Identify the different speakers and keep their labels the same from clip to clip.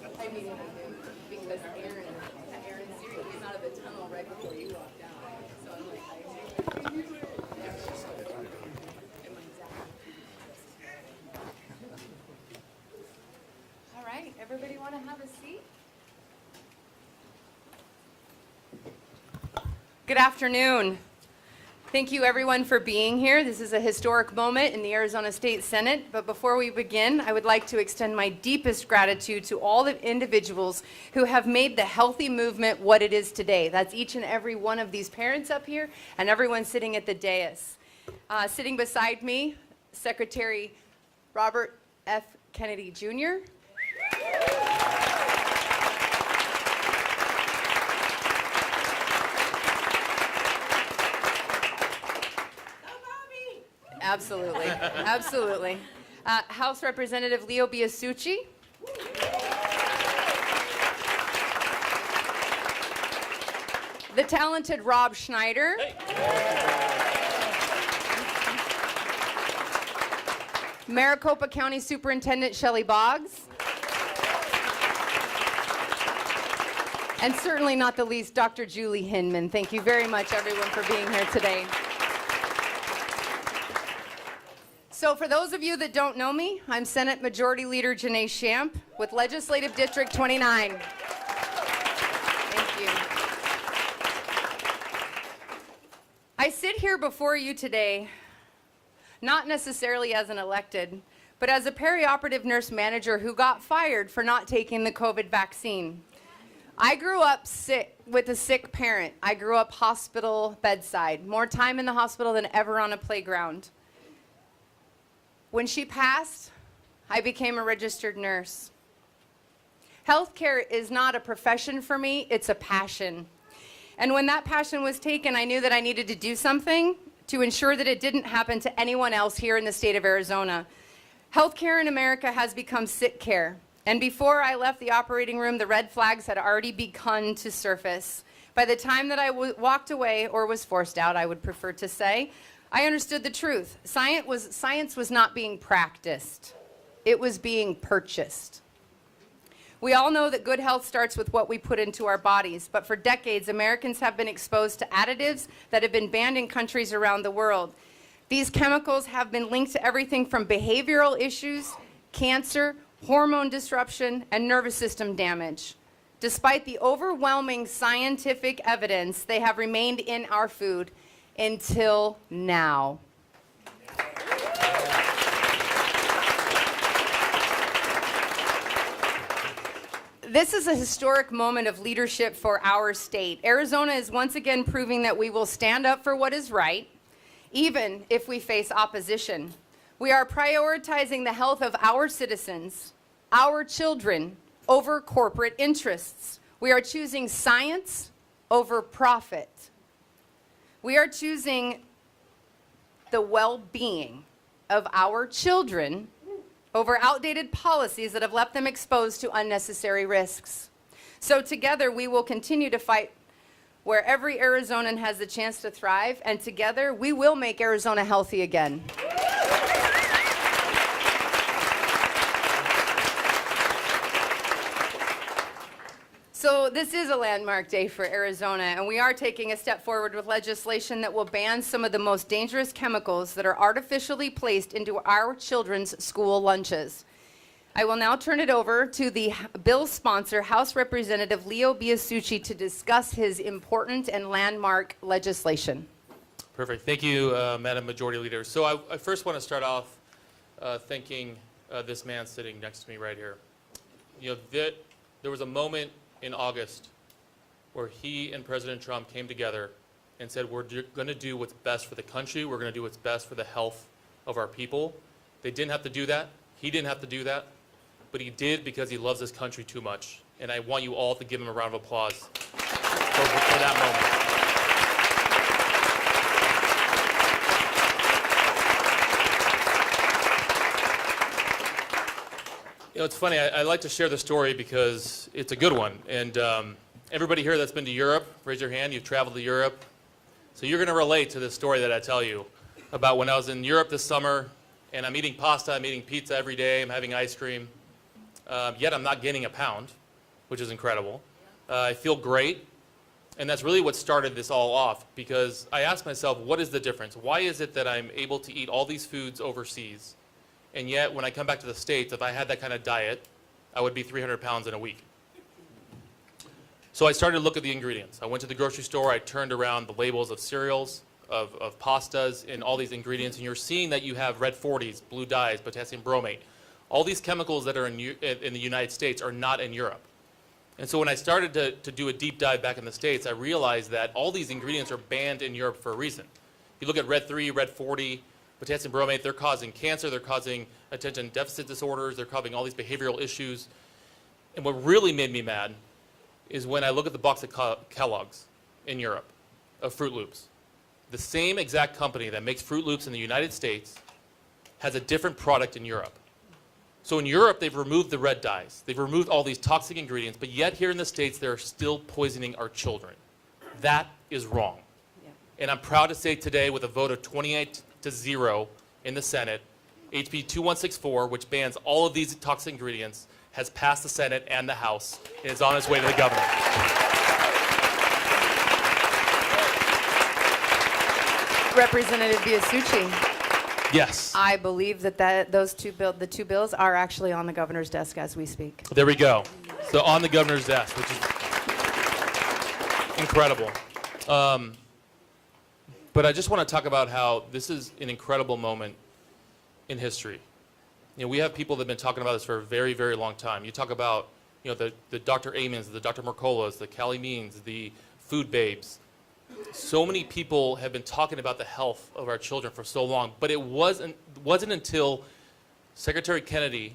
Speaker 1: I mean, because Aaron Siri came out of the tunnel right before you walked out. So I'm like, all right, everybody want to have a seat? Good afternoon. Thank you everyone for being here. This is a historic moment in the Arizona State Senate, but before we begin, I would like to extend my deepest gratitude to all the individuals who have made the healthy movement what it is today. That's each and every one of these parents up here and everyone sitting at the dais. Sitting beside me, Secretary Robert F. Kennedy Jr., Absolutely, absolutely. House Representative Leo Biasucci. The talented Rob Schneider. Maricopa County Superintendent Shelley Boggs. And certainly not the least, Dr. Julie Hinman. Thank you very much, everyone, for being here today. So for those of you that don't know me, I'm Senate Majority Leader Janae Shamp with Legislative District 29. Thank you. I sit here before you today, not necessarily as an elected, but as a perioperative nurse manager who got fired for not taking the COVID vaccine. I grew up sick with a sick parent. I grew up hospital bedside, more time in the hospital than ever on a playground. When she passed, I became a registered nurse. Healthcare is not a profession for me, it's a passion. And when that passion was taken, I knew that I needed to do something to ensure that it didn't happen to anyone else here in the state of Arizona. Healthcare in America has become sick care. And before I left the operating room, the red flags had already begun to surface. By the time that I walked away, or was forced out, I would prefer to say, I understood the truth. Science was not being practiced. It was being purchased. We all know that good health starts with what we put into our bodies, but for decades, Americans have been exposed to additives that have been banned in countries around the world. These chemicals have been linked to everything from behavioral issues, cancer, hormone disruption, and nervous system damage. Despite the overwhelming scientific evidence, they have remained in our food until now. This is a historic moment of leadership for our state. Arizona is once again proving that we will stand up for what is right, even if we face opposition. We are prioritizing the health of our citizens, our children, over corporate interests. We are choosing science over profit. We are choosing the well-being of our children over outdated policies that have left them exposed to unnecessary risks. So together we will continue to fight where every Arizonan has the chance to thrive, and together we will make Arizona healthy again. So this is a landmark day for Arizona, and we are taking a step forward with legislation that will ban some of the most dangerous chemicals that are artificially placed into our children's school lunches. I will now turn it over to the bill's sponsor, House Representative Leo Biasucci, to discuss his important and landmark legislation.
Speaker 2: Perfect. Thank you, Madam Majority Leader. So I first want to start off thanking this man sitting next to me right here. You know, there was a moment in August where he and President Trump came together and said, we're going to do what's best for the country. We're going to do what's best for the health of our people. They didn't have to do that. He didn't have to do that. But he did because he loves this country too much. And I want you all to give him a round of applause for that moment. You know, it's funny, I like to share the story because it's a good one. And everybody here that's been to Europe, raise your hand, you've traveled to Europe. So you're going to relate to this story that I tell you about when I was in Europe this summer, and I'm eating pasta, I'm eating pizza every day, I'm having ice cream. yet I'm not gaining a pound, which is incredible. I feel great. And that's really what started this all off, because I asked myself, what is the difference? Why is it that I'm able to eat all these foods overseas, and yet when I come back to the States, if I had that kind of diet, I would be 300 pounds in a week? So I started to look at the ingredients. I went to the grocery store, I turned around the labels of cereals, of pastas, and all these ingredients, and you're seeing that you have red 40s, blue dyes, potassium bromate. All these chemicals that are in the United States are not in Europe. And so when I started to do a deep dive back in the States, I realized that all these ingredients are banned in Europe for a reason. You look at red 3, red 40, potassium bromate, they're causing cancer, they're causing attention deficit disorders, they're causing all these behavioral issues. And what really made me mad is when I look at the box of Kellogg's in Europe, of Fruit Loops. The same exact company that makes Fruit Loops in the United States has a different product in Europe. So in Europe, they've removed the red dyes. They've removed all these toxic ingredients, but yet here in the States, they're still poisoning our children. That is wrong. Yeah. And I'm proud to say today, with a vote of 28-0 in the Senate, HB 2164, which bans all of these toxic ingredients, has passed the Senate and the House and is on its way to the governor.
Speaker 1: Representative Biasucci.
Speaker 2: Yes.
Speaker 1: I believe that the two bills are actually on the governor's desk as we speak.
Speaker 2: There we go. So on the governor's desk, which is incredible. But I just want to talk about how this is an incredible moment in history. You know, we have people that have been talking about this for a very, very long time. You talk about, you know, the Dr. Amons, the Dr. Mercolas, the Callie Means, the food babes. So many people have been talking about the health of our children for so long, but it wasn't until Secretary Kennedy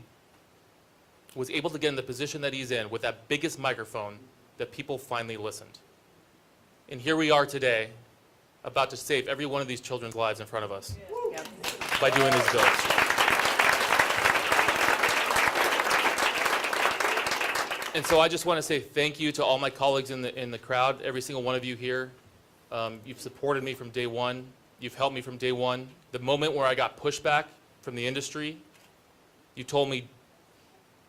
Speaker 2: was able to get in the position that he's in with that biggest microphone that people finally listened. And here we are today, about to save every one of these children's lives in front of us by doing these bills. And so I just want to say thank you to all my colleagues in the crowd, every single one of you here. You've supported me from day one. You've helped me from day one. The moment where I got pushback from the industry, you told me,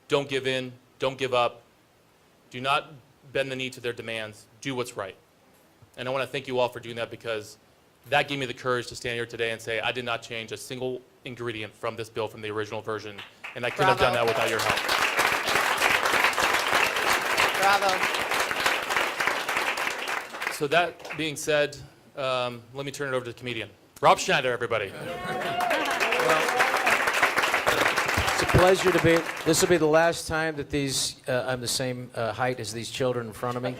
Speaker 2: don't give in, don't give up, do not bend the knee to their demands, do what's right. And I want to thank you all for doing that, because that gave me the courage to stand here today and say I did not change a single ingredient from this bill from the original version, and I couldn't have done that without your help.
Speaker 1: Bravo.
Speaker 2: So that being said, let me turn it over to the comedian. Rob Schneider, everybody.
Speaker 3: It's a pleasure to be. This will be the last time that I'm the same height as these children in front of me.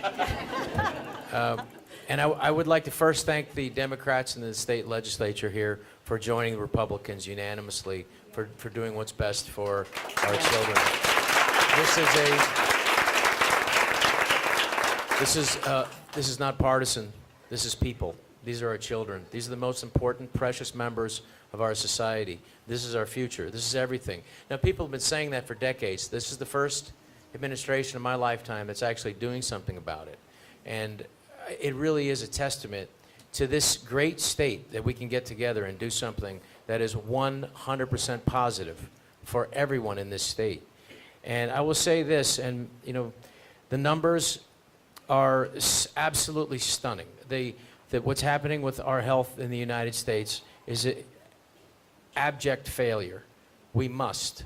Speaker 3: And I would like to first thank the Democrats in the state legislature here for joining the Republicans unanimously for doing what's best for our children. This is not partisan. This is people. These are our children. These are the most important, precious members of our society. This is our future. This is everything. Now, people have been saying that for decades. This is the first administration of my lifetime that's actually doing something about it. And it really is a testament to this great state that we can get together and do something that is 100% positive for everyone in this state. And I will say this, and you know, the numbers are absolutely stunning. What's happening with our health in the United States is an abject failure. We must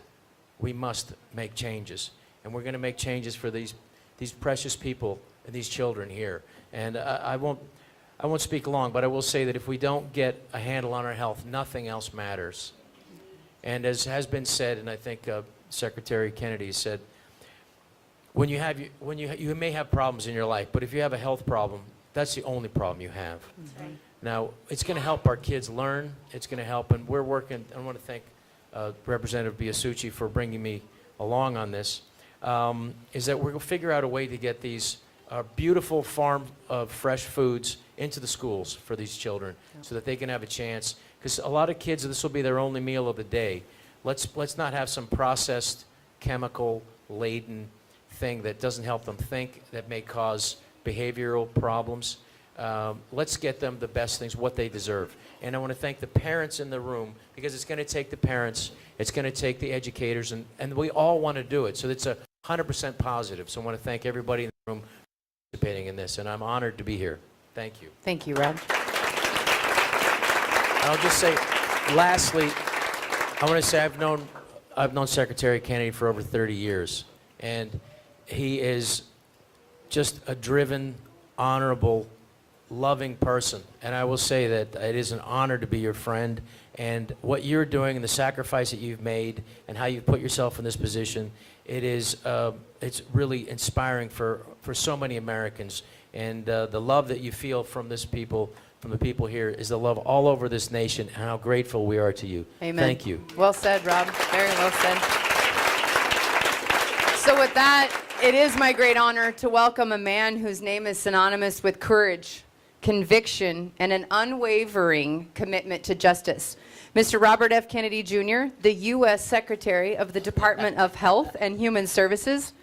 Speaker 3: make changes, and we're going to make changes for these precious people and these children here. And I won't speak long, but I will say that if we don't get a handle on our health, nothing else matters. And as has been said, and I think Secretary Kennedy said, you may have problems in your life, but if you have a health problem, that's the only problem you have. Mm-hmm. Now, it's going to help our kids learn. It's going to help, and we're working. I want to thank Representative Biasucci for bringing me along on this. Is that we're going to figure out a way to get these beautiful farm of fresh foods into the schools for these children, so that they can have a chance. Because a lot of kids, this will be their only meal of the day. Let's not have some processed, chemical-laden thing that doesn't help them think, that may cause behavioral problems. Let's get them the best things, what they deserve. And I want to thank the parents in the room, because it's going to take the parents, it's going to take the educators, and we all want to do it. So it's 100% positive. So I want to thank everybody in the room for participating in this, and I'm honored to be here. Thank you.
Speaker 1: Thank you, Rob.
Speaker 3: I'll just say, lastly, I want to say I've known Secretary Kennedy for over 30 years, and he is just a driven, honorable, loving person. And I will say that it is an honor to be your friend, and what you're doing and the sacrifice that you've made and how you've put yourself in this position, it's really inspiring for so many Americans. And the love that you feel from the people here is the love all over this nation, and how grateful we are to you.
Speaker 1: Amen.
Speaker 3: Thank you.
Speaker 1: Well said, Rob. Very well said. So with that, it is my great honor to welcome a man whose name is synonymous with courage, conviction, and an unwavering commitment to justice. Mr. Robert F. Kennedy, Jr., the U.S. Secretary of the Department of Health and Human Services.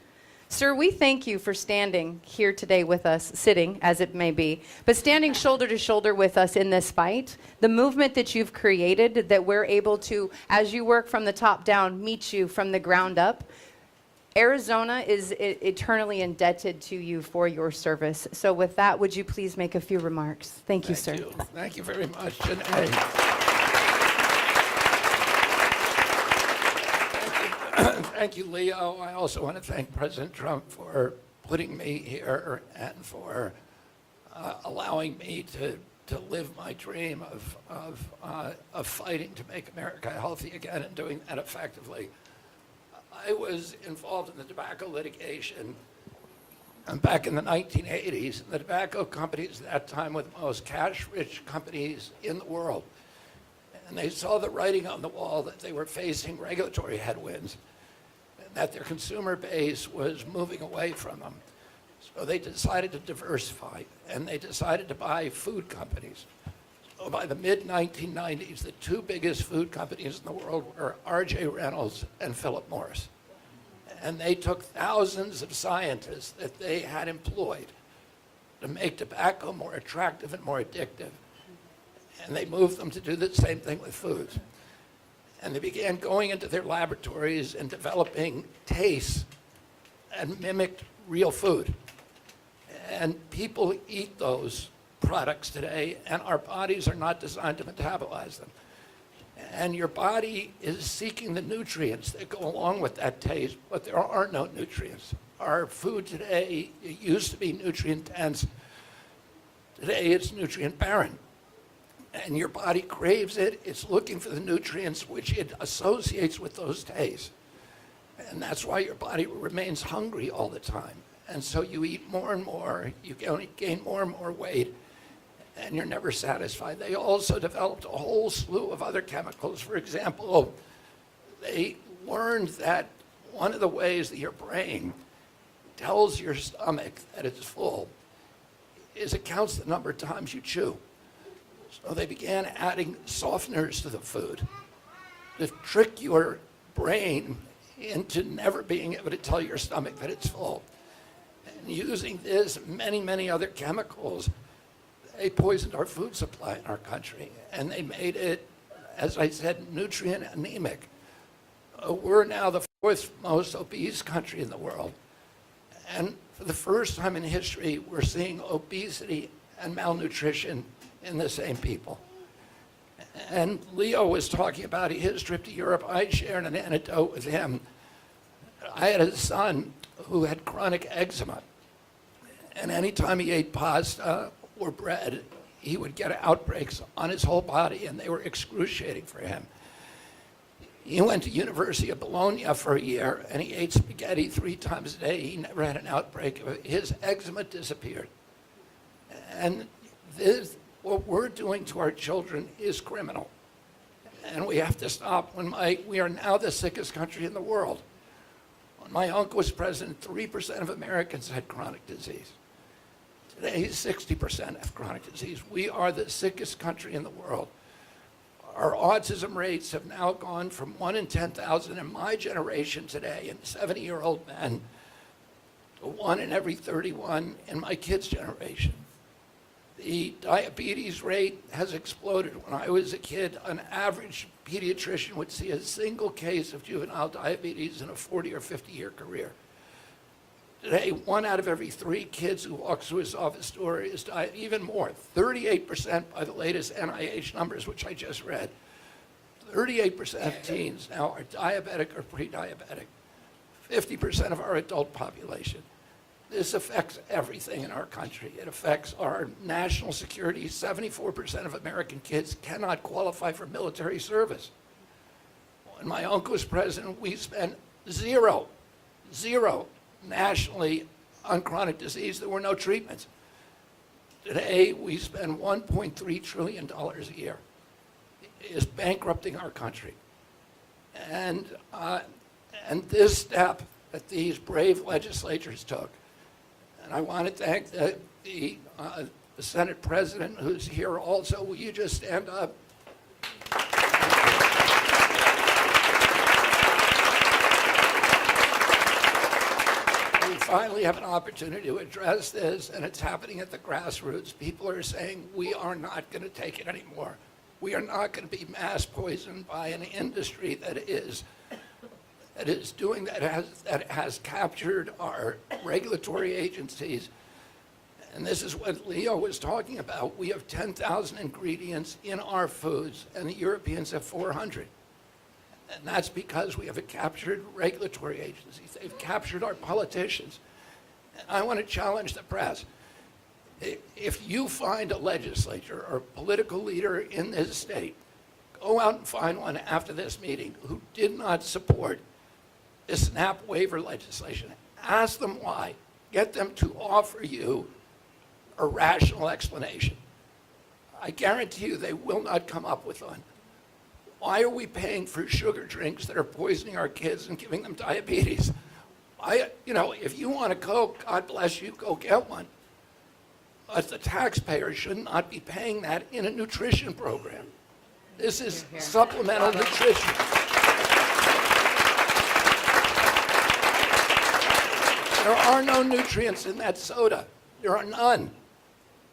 Speaker 1: Sir, we thank you for standing here today with us, sitting as it may be, but standing shoulder to shoulder with us in this fight. The movement that you've created, that we're able to, as you work from the top down, meet you from the ground up. Arizona is eternally indebted to you for your service. So with that, would you please make a few remarks? Thank you, sir.
Speaker 4: Thank you very much, Janae. Thank you, Leo. I also want to thank President Trump for putting me here and for allowing me to live my dream of fighting to make America healthy again and doing that effectively. I was involved in the tobacco litigation back in the 1980s. The tobacco companies at that time were the most cash-rich companies in the world. And they saw the writing on the wall that they were facing regulatory headwinds and that their consumer base was moving away from them. So they decided to diversify, and they decided to buy food companies. So by the mid-1990s, the two biggest food companies in the world were R.J. Reynolds and Philip Morris. And they took thousands of scientists that they had employed to make tobacco more attractive and more addictive. And they moved them to do the same thing with foods. And they began going into their laboratories and developing tastes and mimicked real food. And people eat those products today, and our bodies are not designed to metabolize them. And your body is seeking the nutrients that go along with that taste, but there are no nutrients. Our food today, it used to be nutrient dense. Today it's nutrient barren. And your body craves it. It's looking for the nutrients which it associates with those tastes. And that's why your body remains hungry all the time. And so you eat more and more, you gain more and more weight, and you're never satisfied. They also developed a whole slew of other chemicals. For example, they learned that one of the ways that your brain tells your stomach that it's full is it counts the number of times you chew. So they began adding softeners to the food to trick your brain into never being able to tell your stomach that it's full. And using this, many, many other chemicals, they poisoned our food supply in our country. And they made it, as I said, nutrient anemic. We're now the fourth most obese country in the world. And for the first time in history, we're seeing obesity and malnutrition in the same people. And Leo was talking about his trip to Europe. I shared an anecdote with him. I had a son who had chronic eczema. And anytime he ate pasta or bread, he would get outbreaks on his whole body, and they were excruciating for him. He went to University of Bologna for a year, and he ate spaghetti 3 times a day. He never had an outbreak. His eczema disappeared. And what we're doing to our children is criminal. And we have to stop. We are now the sickest country in the world. When my uncle was president, 3% of Americans had chronic disease. Today, 60% have chronic disease. We are the sickest country in the world. Our autism rates have now gone from 1 in 10,000 in my generation today, in 70-year-old men, to 1 in every 31 in my kids' generation. The diabetes rate has exploded. When I was a kid, an average pediatrician would see a single case of juvenile diabetes in a 40 or 50-year career. Today, 1 out of every 3 kids who walks through his office door is diabetic, even more, 38% by the latest NIH numbers, which I just read. 38% of teens now are diabetic or pre-diabetic, 50% of our adult population. This affects everything in our country. It affects our national security. 74% of American kids cannot qualify for military service. When my uncle was president, we spent zero nationally on chronic disease. There were no treatments. Today, we spend $1.3 trillion a year. It is bankrupting our country. And this step that these brave legislators took, and I want to thank the Senate President who's here also. Will you just stand up? We finally have an opportunity to address this, and it's happening at the grassroots. People are saying, we are not going to take it anymore. We are not going to be mass poisoned by an industry that has captured our regulatory agencies. And this is what Leo was talking about. We have 10,000 ingredients in our foods, and the Europeans have 400. And that's because we have a captured regulatory agencies. They've captured our politicians. And I want to challenge the press. If you find a legislator or political leader in this state, go out and find one after this meeting who did not support the SNAP waiver legislation. Ask them why. Get them to offer you a rational explanation. I guarantee you they will not come up with one. Why are we paying for sugar drinks that are poisoning our kids and giving them diabetes? If you want a Coke, God bless you, go get one. But the taxpayer should not be paying that in a nutrition program. This is supplemental nutrition. There are no nutrients in that soda. There are none.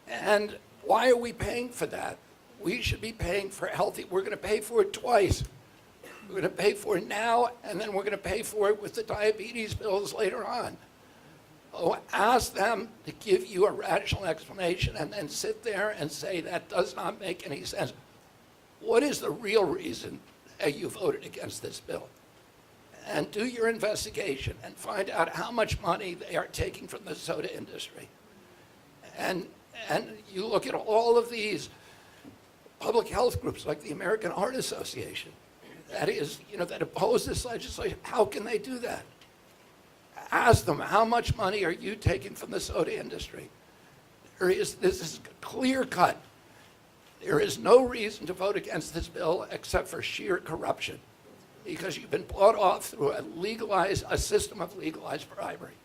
Speaker 4: And why are we paying for that? We should be paying for healthy. We're going to pay for it twice. We're going to pay for it now, and then we're going to pay for it with the diabetes bills later on. Oh, ask them to give you a rational explanation and then sit there and say that does not make any sense. What is the real reason that you voted against this bill? And do your investigation and find out how much money they are taking from the soda industry. And you look at all of these public health groups like the American Heart Association that oppose this legislation. How can they do that? Ask them, how much money are you taking from the soda industry? This is clear cut. There is no reason to vote against this bill except for sheer corruption, because you've been bought off through a system of legalized bribery.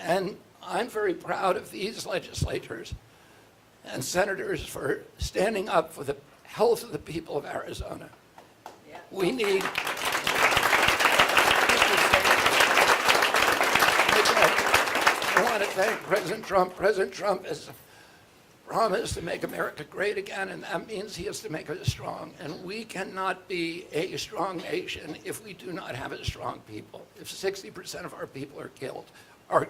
Speaker 4: And I'm very proud of these legislators and senators for standing up for the health of the people of Arizona. Yeah. We need... I want to thank President Trump. President Trump has promised to make America great again, and that means he has to make us strong. And we cannot be a strong nation if we do not have a strong people. If 60% of our people are killed, are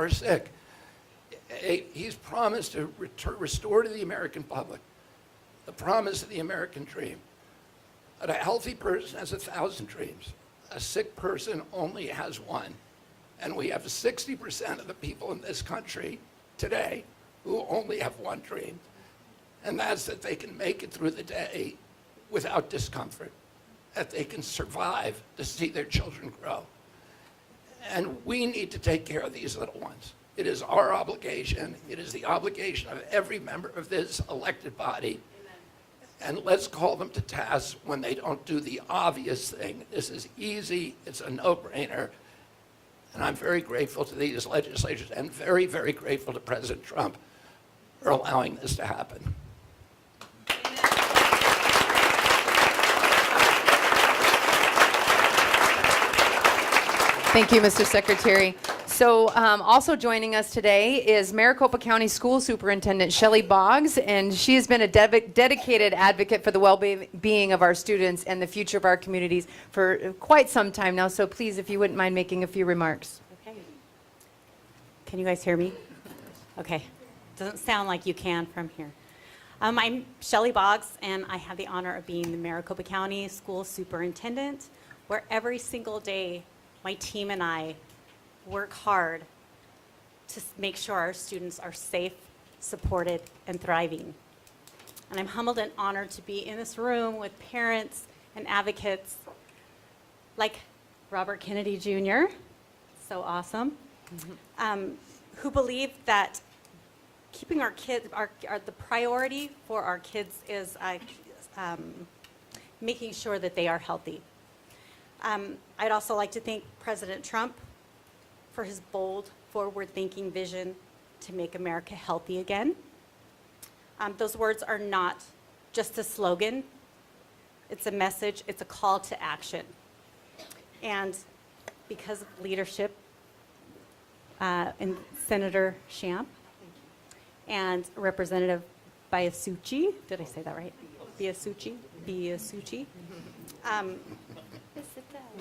Speaker 4: sick. He's promised to restore to the American public the promise of the American dream. But a healthy person has 1,000 dreams. A sick person only has one. And we have 60% of the people in this country today who only have one dream. And that's that they can make it through the day without discomfort, that they can survive to see their children grow. And we need to take care of these little ones. It is our obligation. It is the obligation of every member of this elected body. And let's call them to task when they don't do the obvious thing. This is easy. It's a no-brainer. And I'm very grateful to these legislators and very, very grateful to President Trump for allowing this to happen.
Speaker 1: Thank you, Mr. Secretary. So also joining us today is Maricopa County School Superintendent Shelley Boggs, and she has been a dedicated advocate for the well-being of our students and the future of our communities for quite some time now. So please, if you wouldn't mind making a few remarks.
Speaker 5: Okay. Can you guys hear me? Okay. Doesn't sound like you can from here. I'm Shelley Boggs, and I have the honor of being the Maricopa County School Superintendent, where every single day my team and I work hard to make sure our students are safe, supported, and thriving. And I'm humbled and honored to be in this room with parents and advocates like Robert Kennedy Jr., so awesome, who believe that keeping our kids, the priority for our kids is making sure that they are healthy. I'd also like to thank President Trump for his bold, forward-thinking vision to make America healthy again. Those words are not just a slogan. It's a message. It's a call to action. And because of leadership in Senator Shamp and Representative Biasucci, did I say that right? Biasucci.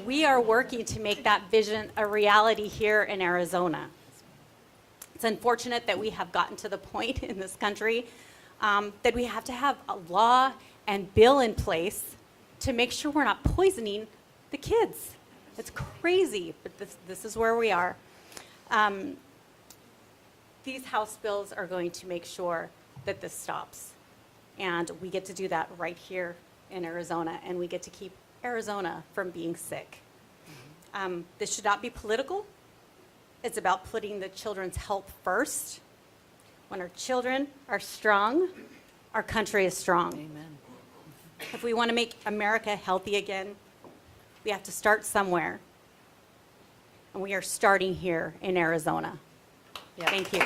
Speaker 5: We are working to make that vision a reality here in Arizona. It's unfortunate that we have gotten to the point in this country that we have to have a law and bill in place to make sure we're not poisoning the kids. It's crazy, but this is where we are. These House bills are going to make sure that this stops. And we get to do that right here in Arizona, and we get to keep Arizona from being sick. This should not be political. It's about putting the children's health first. When our children are strong, our country is strong. Amen. If we want to make America healthy again, we have to start somewhere. And we are starting here in Arizona.
Speaker 1: Yep.
Speaker 5: Thank you.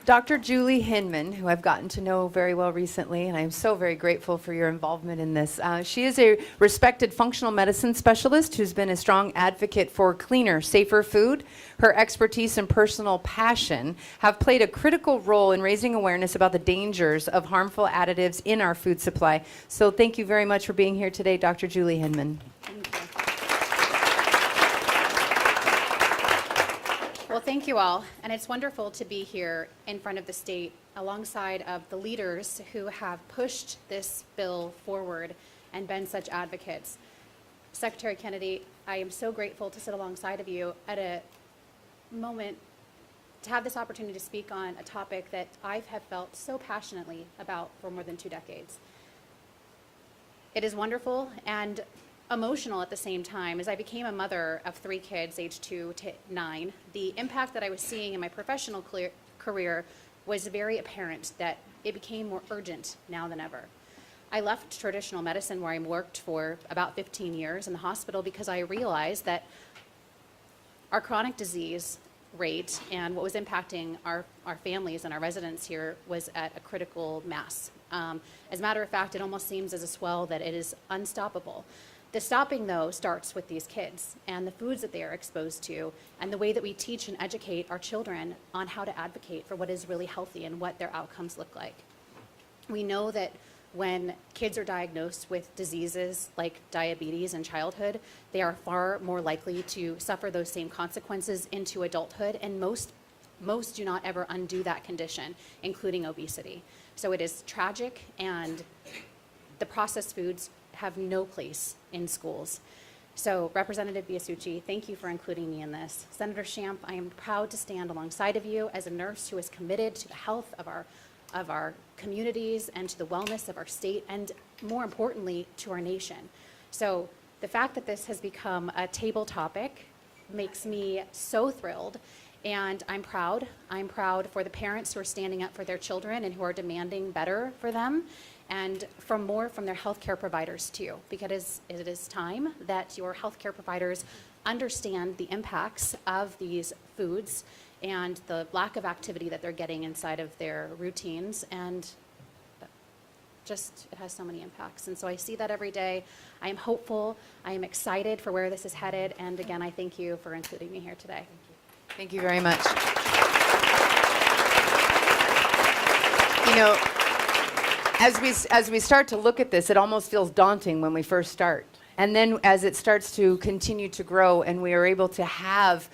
Speaker 1: Dr. Julie Hinman, who I've gotten to know very well recently, and I'm so very grateful for your involvement in this. She is a respected functional medicine specialist who's been a strong advocate for cleaner, safer food. Her expertise and personal passion have played a critical role in raising awareness about the dangers of harmful additives in our food supply. So thank you very much for being here today, Dr. Julie Hinman.
Speaker 5: Thank you.
Speaker 6: Well, thank you all, and it's wonderful to be here in front of the state alongside of the leaders who have pushed this bill forward and been such advocates. Secretary Kennedy, I am so grateful to sit alongside of you at a moment to have this opportunity to speak on a topic that I have felt so passionately about for more than 2 decades. It is wonderful and emotional at the same time. As I became a mother of 3 kids, age 2 to 9, the impact that I was seeing in my professional career was very apparent that it became more urgent now than ever. I left traditional medicine where I worked for about 15 years in the hospital because I realized that our chronic disease rate and what was impacting our families and our residents here was at a critical mass. As a matter of fact, it almost seems as a swell that it is unstoppable. The stopping, though, starts with these kids and the foods that they are exposed to and the way that we teach and educate our children on how to advocate for what is really healthy and what their outcomes look like. We know that when kids are diagnosed with diseases like diabetes in childhood, they are far more likely to suffer those same consequences into adulthood, and most do not ever undo that condition, including obesity. So it is tragic, and the processed foods have no place in schools. So Representative Biasucci, thank you for including me in this. Senator Shamp, I am proud to stand alongside of you as a nurse who is committed to the health of our communities and to the wellness of our state, and more importantly, to our nation. So the fact that this has become a table topic makes me so thrilled, and I'm proud. I'm proud for the parents who are standing up for their children and who are demanding better for them, and more from their healthcare providers too, because it is time that your healthcare providers understand the impacts of these foods and the lack of activity that they're getting inside of their routines, and it has so many impacts. And so I see that every day. I am hopeful. I am excited for where this is headed. And again, I thank you for including me here today.
Speaker 1: Thank you very much. You know, as we start to look at this, it almost feels daunting when we first start. And then as it starts to continue to grow and we are able to have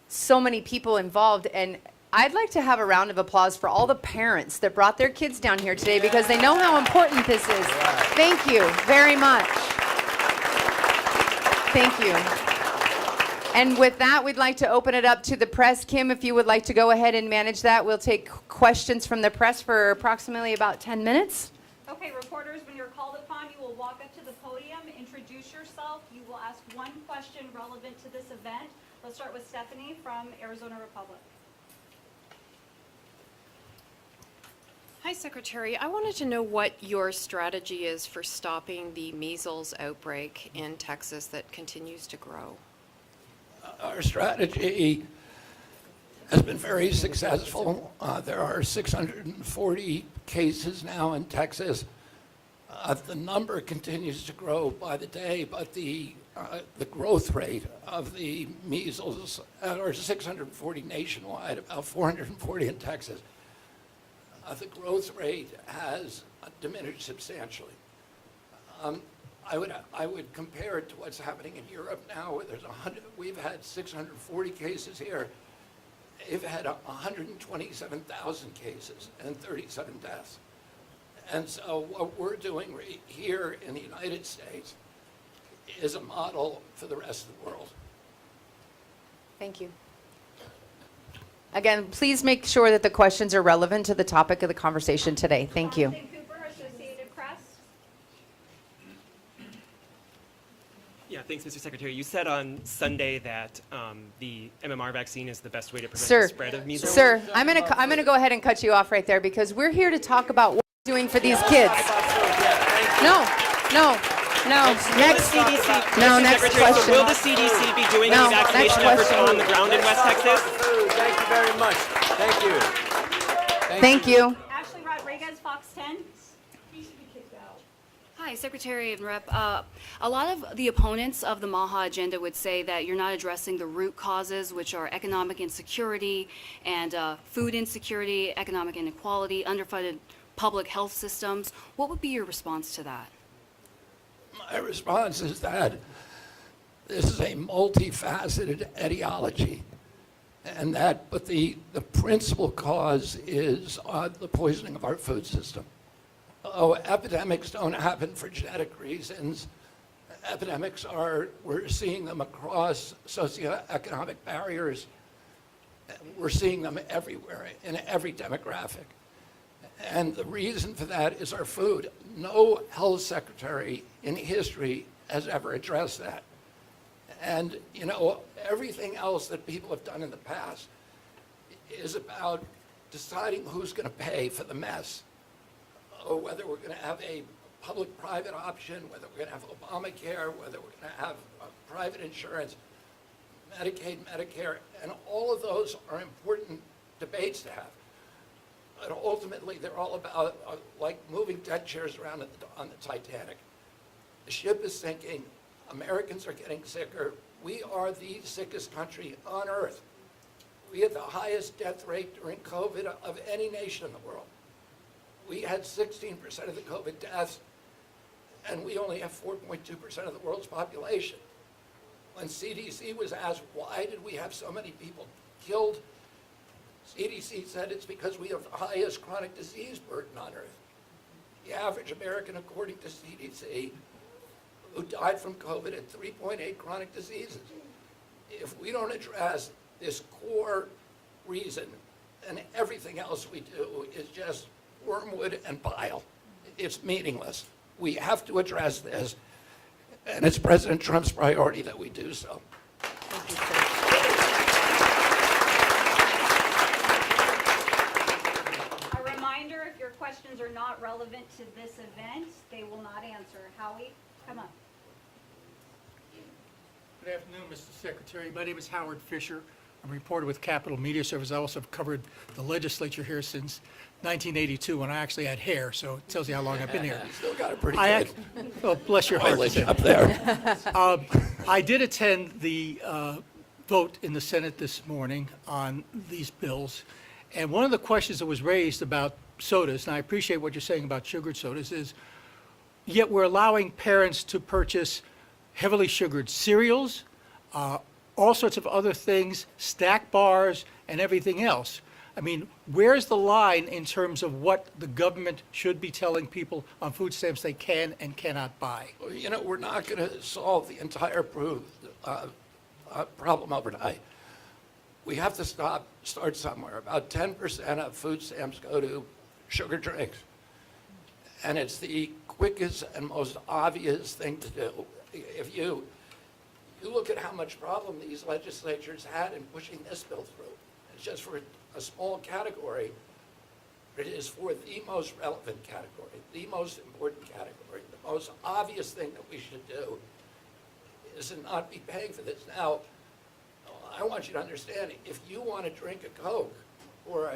Speaker 1: so many people involved, and I'd like to have a round of applause for all the parents that brought their kids down here today because they know how important this is. Thank you very much. Thank you. And with that, we'd like to open it up to the press. Kim, if you would like to go ahead and manage that, we'll take questions from the press for approximately about 10 minutes.
Speaker 7: Okay, reporters, when you're called upon, you will walk up to the podium, introduce yourself. You will ask one question relevant to this event. Let's start with Stephanie from Arizona Republic.
Speaker 8: Hi, Secretary. I wanted to know what your strategy is for stopping the measles outbreak in Texas that continues to grow.
Speaker 4: Our strategy has been very successful. There are 640 cases now in Texas. The number continues to grow by the day, but the growth rate of the measles are 640 nationwide, about 440 in Texas. The growth rate has diminished substantially. I would compare it to what's happening in Europe now, where we've had 640 cases here. They've had 127,000 cases and 37 deaths. And so what we're doing here in the United States is a model for the rest of the world.
Speaker 1: Thank you. Again, please make sure that the questions are relevant to the topic of the conversation today. Thank you.
Speaker 7: Jonathan Cooper, Associated Press.
Speaker 9: Yeah, thanks, Mr. Secretary. You said on Sunday that the MMR vaccine is the best way to prevent
Speaker 1: Sir,
Speaker 9: the spread of measles.
Speaker 1: Sir, I'm gonna go ahead and cut you off right there because we're here to talk about what we're doing for these kids. No. Next.
Speaker 9: CDC,
Speaker 1: No,
Speaker 9: Mr.
Speaker 1: next
Speaker 9: Secretary,
Speaker 1: question.
Speaker 9: So will the CDC be doing
Speaker 1: No,
Speaker 9: any vaccination
Speaker 1: next
Speaker 9: efforts
Speaker 1: question.
Speaker 9: on the ground in West Texas?
Speaker 3: Thank you very much. Thank you.
Speaker 1: Thank you.
Speaker 7: Ashley Rodriguez, Fox 10.
Speaker 10: Hi, Secretary and Rep. A lot of the opponents of the MAHA agenda would say that you're not addressing the root causes, which are economic insecurity and food insecurity, economic inequality, underfunded public health systems. What would be your response to that?
Speaker 4: My response is that this is a multifaceted etiology, and but the principal cause is the poisoning of our food system. Epidemics don't happen for genetic reasons. Epidemics we're seeing them across socioeconomic barriers. We're seeing them everywhere, in every demographic. And the reason for that is our food. No health secretary in history has ever addressed that. And, you know, everything else that people have done in the past is about deciding who's going to pay for the mess, or whether we're going to have a public-private option, whether we're going to have Obamacare, whether we're going to have private insurance, Medicaid, Medicare, and all of those are important debates to have. But ultimately, they're all about like moving deck chairs around on the Titanic. The ship is sinking. Americans are getting sicker. We are the sickest country on earth. We had the highest death rate during COVID of any nation in the world. We had 16% of the COVID deaths, and we only have 4.2% of the world's population. When CDC was asked, why did we have so many people killed, CDC said it's because we have the highest chronic disease burden on earth. The average American, according to CDC, who died from COVID had 3.8 chronic diseases. If we don't address this core reason, then everything else we do is just wormwood and bile. It's meaningless. We have to address this, and it's President Trump's priority that we do so.
Speaker 1: Thank you, sir.
Speaker 7: A reminder, if your questions are not relevant to this event, they will not answer. Howie, come on.
Speaker 11: Good afternoon, Mr. Secretary. My name is Howard Fisher. I'm a reporter with Capitol Media Service. I also have covered the legislature here since 1982 when I actually had hair, so it tells you how long I've been here.
Speaker 4: Still got it pretty
Speaker 11: I
Speaker 4: good.
Speaker 11: well, bless your heart.
Speaker 4: Mileage up there.
Speaker 11: I did attend the vote in the Senate this morning on these bills, and one of the questions that was raised about sodas, and I appreciate what you're saying about sugared sodas, is yet we're allowing parents to purchase heavily sugared cereals, all sorts of other things, snack bars, and everything else. I mean, where's the line in terms of what the government should be telling people on food stamps they can and cannot buy?
Speaker 4: Well, we're not going to solve the entire problem overnight. We have to start somewhere. About 10% of food stamps go to sugar drinks. And it's the quickest and most obvious thing to do. If you look at how much problem these legislatures had in pushing this bill through, it's just for a small category, but it is for the most relevant category, the most important category. The most obvious thing that we should do is to not be paying for this. Now, I want you to understand, if you want to drink a Coke or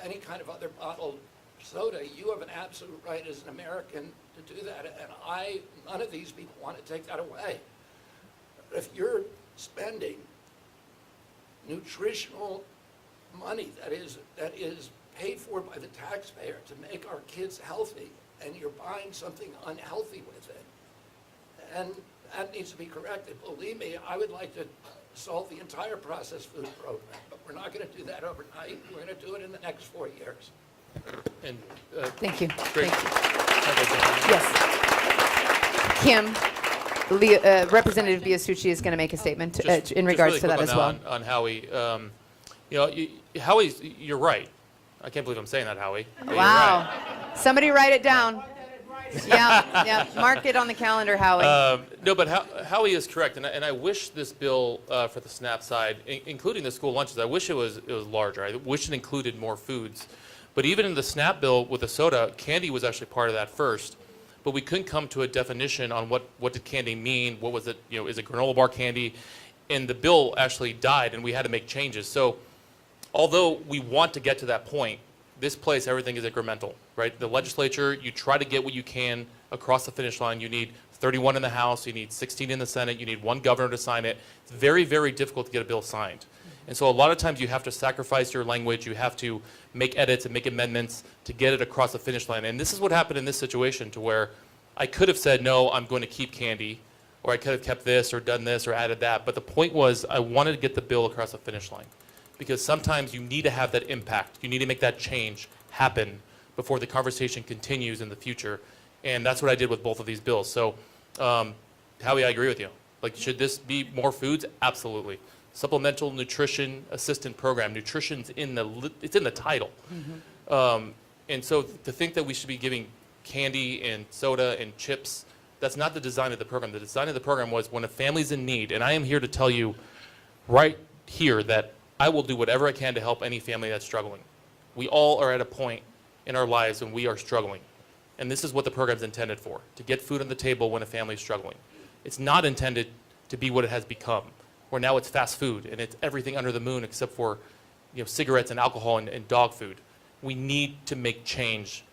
Speaker 4: any kind of other bottled soda, you have an absolute right as an American to do that, and none of these people want to take that away. If you're spending nutritional money that is paid for by the taxpayer to make our kids healthy, and you're buying something unhealthy with it, and that needs to be corrected. Believe me, I would like to solve the entire processed food program, but we're not going to do that overnight. We're going to do it in the next 4 years.
Speaker 2: And,
Speaker 1: Thank you.
Speaker 2: great.
Speaker 1: Thank you. Yes. Kim, Representative Biasucci is going to make a statement in regards
Speaker 2: really
Speaker 1: to that
Speaker 2: quick
Speaker 1: as well.
Speaker 2: on Howie. Howie's, you're right. I can't believe I'm saying that, Howie. But you're
Speaker 1: Wow.
Speaker 2: right.
Speaker 1: Somebody write it down. Yeah. Mark it on the calendar, Howie.
Speaker 2: No, but Howie is correct, and I wish this bill for the SNAP side, including the school lunches, I wish it was larger. I wish it included more foods. But even in the SNAP bill with the soda, candy was actually part of that first. But we couldn't come to a definition on what did candy mean, what was it, is it granola bar candy? And the bill actually died, and we had to make changes. So although we want to get to that point, this place, everything is incremental, right? The legislature, you try to get what you can across the finish line. You need 31 in the House, you need 16 in the Senate, you need one governor to sign it. It's very, very difficult to get a bill signed. And so a lot of times you have to sacrifice your language, you have to make edits and make amendments to get it across the finish line. And this is what happened in this situation, to where I could have said, no, I'm going to keep candy, or I could have kept this or done this or added that. But the point was, I wanted to get the bill across the finish line. Because sometimes you need to have that impact. You need to make that change happen before the conversation continues in the future. And that's what I did with both of these bills. So, Howie, I agree with you. Like, should this be more foods? Absolutely. Supplemental Nutrition Assistant Program. Nutrition's it's in the title. Mm-hmm. And so to think that we should be giving candy and soda and chips, that's not the design of the program. The design of the program was when a family's in need, and I am here to tell you right here that I will do whatever I can to help any family that's struggling. We all are at a point in our lives when we are struggling. And this is what the program's intended for, to get food on the table when a family's struggling. It's not intended to be what it has become, where now it's fast food and it's everything under the moon except for cigarettes and alcohol and dog food. We need to make change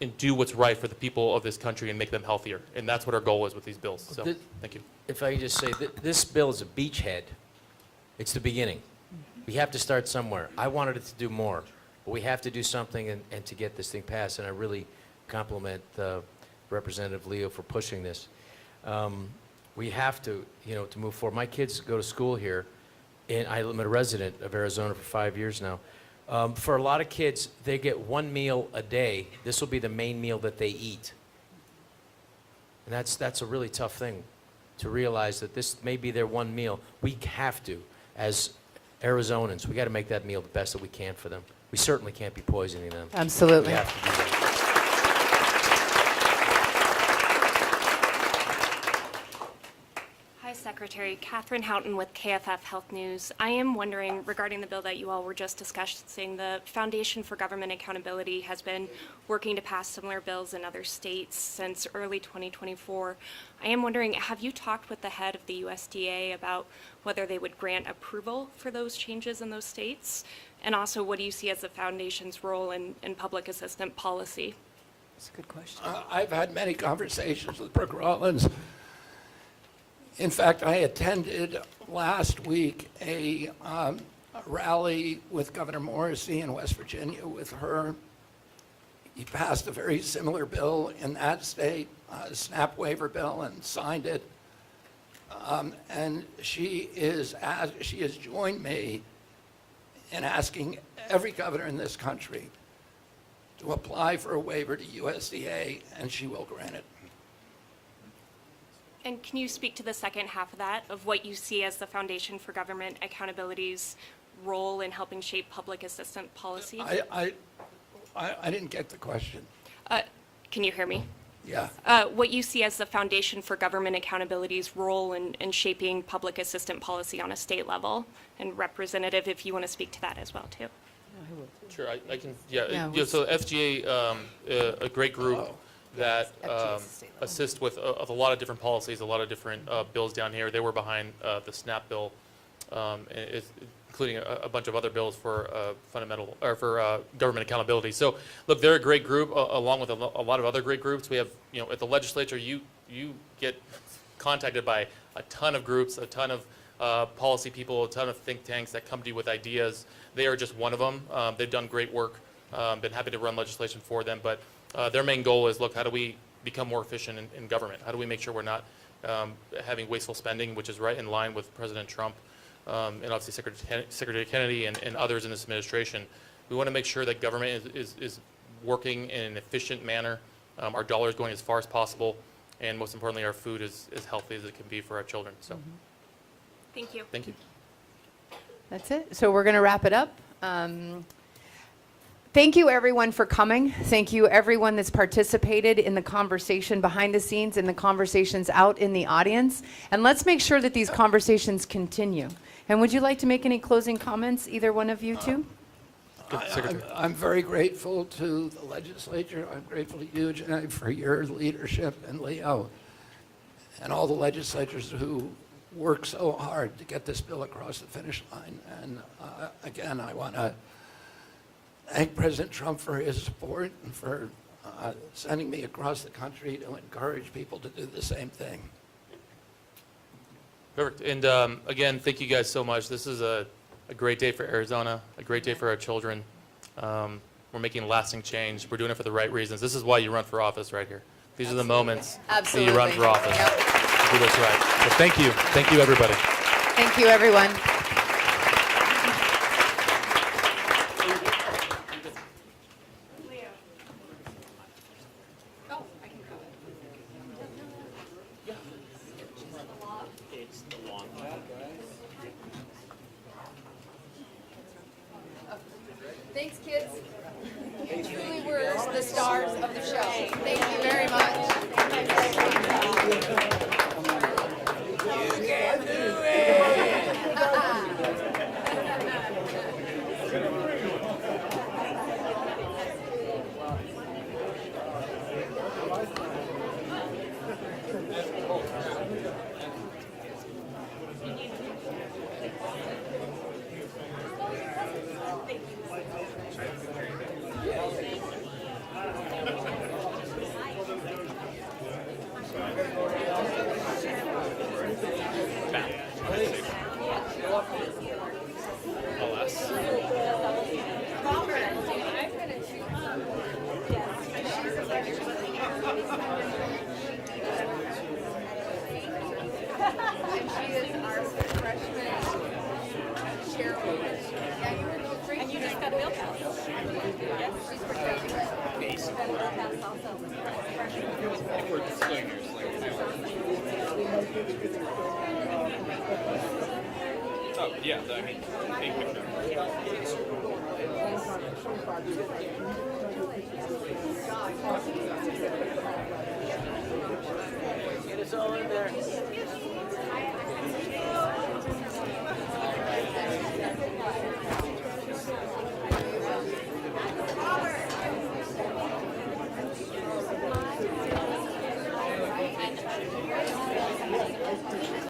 Speaker 2: and do what's right for the people of this country and make them healthier. And that's what our goal is with these bills. So, thank you.
Speaker 3: If I could just say, this bill is a beachhead. It's the beginning. We have to start somewhere. I wanted it to do more, but we have to do something and to get this thing passed. And I really compliment Representative Leo for pushing this. We have to, to move forward. My kids go to school here, and I'm a resident of Arizona for 5 years now. For a lot of kids, they get one meal a day. This will be the main meal that they eat. And that's a really tough thing to realize, that this may be their one meal. We have to, as Arizonans, we got to make that meal the best that we can for them. We certainly can't be poisoning them.
Speaker 1: Absolutely.
Speaker 3: We have to do that.
Speaker 10: Hi,
Speaker 12: Secretary. Catherine Houghton with KFF Health News. I am wondering, regarding the bill that you all were just discussing, the Foundation for Government Accountability has been working to pass similar bills in other states since early 2024. I am wondering, have you talked with the head of the USDA about whether they would grant approval for those changes in those states? And also, what do you see as the Foundation's role in public assistant policy?
Speaker 5: That's a good question.
Speaker 4: I've had many conversations with Brooke Rollins. In fact, I attended last week a rally with Governor Morrissey in West Virginia with her. He passed a very similar bill in that state, a SNAP waiver bill, and signed it. And she has joined me in asking every governor in this country to apply for a waiver to USDA, and she will grant it.
Speaker 12: And can you speak to the second half of that, of what you see as the Foundation for Government Accountability's role in helping shape public assistance policy?
Speaker 4: I didn't get the question.
Speaker 12: Can you hear me?
Speaker 4: Yeah.
Speaker 12: What you see as the Foundation for Government Accountability's role in shaping public assistant policy on a state level, and Representative, if you want to speak to that as well, too.
Speaker 2: Sure, I can, so FGA, a great group that assist with a lot of different policies, a lot of different bills down here. They were behind the SNAP bill, including a bunch of other bills for government accountability. So, look, they're a great group, along with a lot of other great groups. We have, at the legislature, you get contacted by a ton of groups, a ton of policy people, a ton of think tanks that come to you with ideas. They are just one of them. They've done great work. Been happy to run legislation for them, but their main goal is, look, how do we become more efficient in government? How do we make sure we're not having wasteful spending, which is right in line with President Trump and obviously Secretary Kennedy and others in this administration. We want to make sure that government is working in an efficient manner, our dollars going as far as possible, and most importantly, our food is as healthy as it can be for our children. So,
Speaker 12: Thank you.
Speaker 2: Thank you.
Speaker 1: That's it. So we're going to wrap it up. Thank you, everyone, for coming. Thank you, everyone that's participated in the conversation behind the scenes and the conversations out in the audience. And let's make sure that these conversations continue. And would you like to make any closing comments, either one of you two?
Speaker 4: I'm very grateful to the legislature. I'm grateful to you, Jeanette, for your leadership, and Leo, and all the legislators who worked so hard to get this bill across the finish line. And again, I want to thank President Trump for his support and for sending me across the country to encourage people to do the same thing.
Speaker 2: Perfect. And again, thank you guys so much. This is a great day for Arizona, a great day for our children. We're making lasting change. We're doing it for the right reasons. This is why you run for office right here. These are the moments that you run for office.
Speaker 1: Yep.
Speaker 2: Do this right. So thank you. Thank you, everybody.
Speaker 1: Thank you, everyone. Thanks, kids. You truly were the stars of the show. Thank you very much. You can do And she is our freshman chairwoman. Yeah, you were both great.
Speaker 5: And you just got a bill passed.
Speaker 1: Yeah, she's pretty good.
Speaker 5: Got a bill passed also.
Speaker 9: Oh, yeah, I mean,
Speaker 3: Get us all in there.